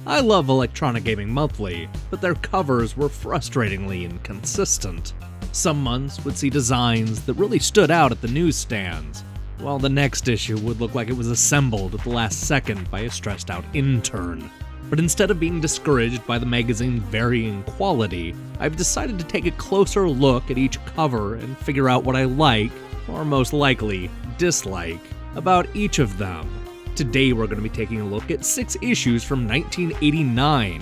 I love Electronic Gaming Monthly, but their covers were frustratingly inconsistent. Some months would see designs that really stood out at the newsstands, while the next issue would look like it was assembled at the last second by a stressed out intern. But instead of being discouraged by the magazine's varying quality, I've decided to take a closer look at each cover and figure out what I like, or most likely dislike, about each of them. Today we're going to be taking a look at 6 issues from 1989,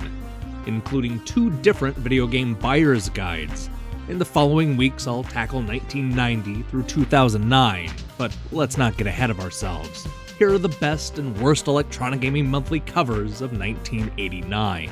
including 2 different video game buyer's guides. In the following weeks I'll tackle 1990 through 2009, but let's not get ahead of ourselves. Here are the best and worst Electronic Gaming Monthly covers of 1989.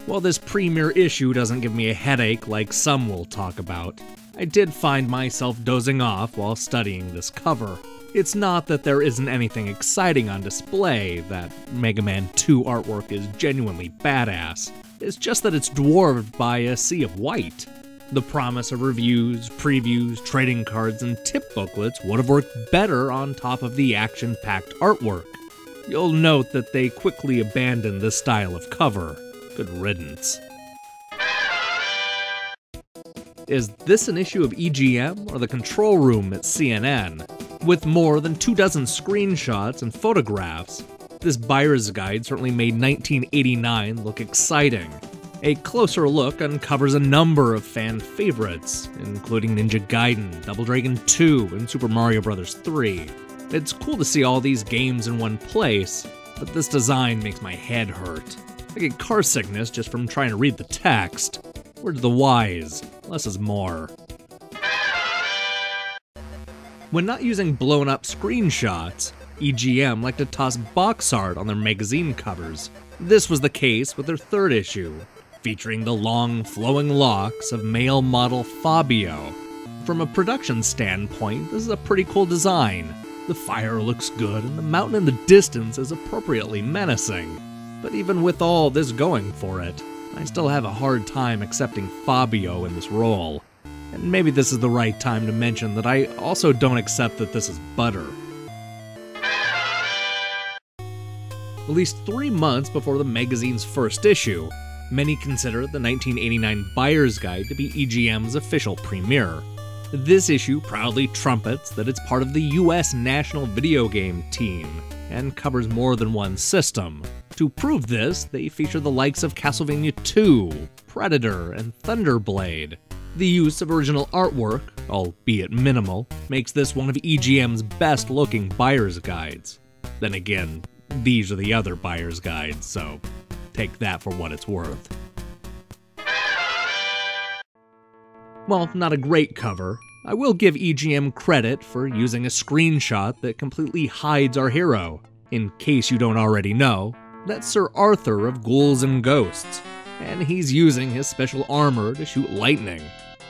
While this premiere issue doesn't give me a headache like some will talk about, I did find myself dozing off while studying this cover. It's not that there isn't anything exciting on display, that Megaman II artwork is genuinely badass. It's just that it's dwarfed by a sea of white. The promise of reviews, previews, trading cards, and tip booklets would have worked better on top of the action-packed artwork. You'll note that they quickly abandoned this style of cover. Good riddance. Is this an issue of EGM or the control room at CNN? With more than 24 screenshots and photographs, this buyer's guide certainly made 1989 look exciting. A closer look uncovers a number of fan favorites, including Ninja Gaiden, Double Dragon 2, and Super Mario Bros. 3. It's cool to see all these games in one place, but this design makes my head hurt. I get car sickness just from trying to read the text. We're to the wise. Less is more. When not using blown-up screenshots, EGM like to toss box art on their magazine covers. This was the case with their 3rd issue, featuring the long, flowing locks of male model Fabio. From a production standpoint, this is a pretty cool design. The fire looks good, and the mountain in the distance is appropriately menacing. But even with all this going for it, I still have a hard time accepting Fabio in this role. And maybe this is the right time to mention that I also don't accept that this is butter. Released 3 months before the magazine's first issue, many consider the 1989 Buyer's Guide to be EGM's official premiere. This issue proudly trumpets that it's part of the US National Video Game Team, and covers more than one system. To prove this, they feature the likes of Castlevania II, Predator, and Thunderblade. The use of original artwork, albeit minimal, makes this one of EGM's best-looking buyer's guides. Then again, these are the other buyer's guides, so take that for what it's worth. While not a great cover, I will give EGM credit for using a screenshot that completely hides our hero. In case you don't already know, that's Sir Arthur of Ghouls and Ghosts, and he's using his special armor to shoot lightning.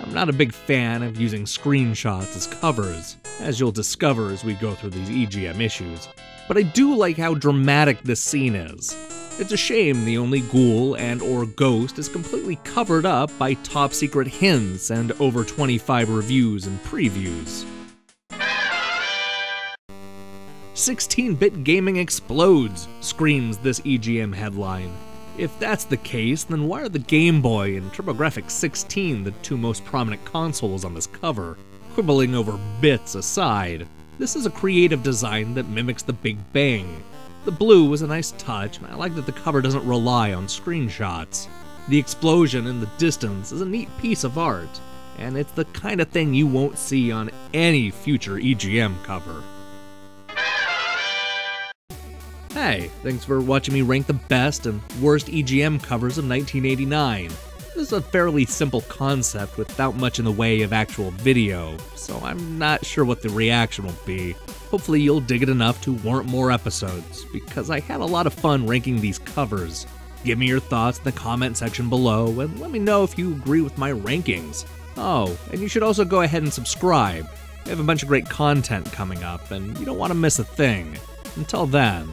I'm not a big fan of using screenshots as covers, as you'll discover as we go through these EGM issues, but I do like how dramatic this scene is. It's a shame the only ghoul and/or ghost is completely covered up by top-secret hints and over 25 reviews and previews. 16-bit gaming explodes, screams this EGM headline. If that's the case, then why are the Game Boy and TurboGrafx-16 the 2 most prominent consoles on this cover? Quibbling over bits aside, this is a creative design that mimics the Big Bang. The blue was a nice touch, and I like that the cover doesn't rely on screenshots. The explosion in the distance is a neat piece of art, and it's the kind of thing you won't see on any future EGM cover. Hey, thanks for watching me rank the best and worst EGM covers of 1989. This is a fairly simple concept without much in the way of actual video, so I'm not sure what the reaction will be. Hopefully you'll dig it enough to warrant more episodes, because I had a lot of fun ranking these covers. Give me your thoughts in the comment section below, and let me know if you agree with my rankings. Oh, and you should also go ahead and subscribe. We have a bunch of great content coming up, and you don't want to miss a thing. Until then,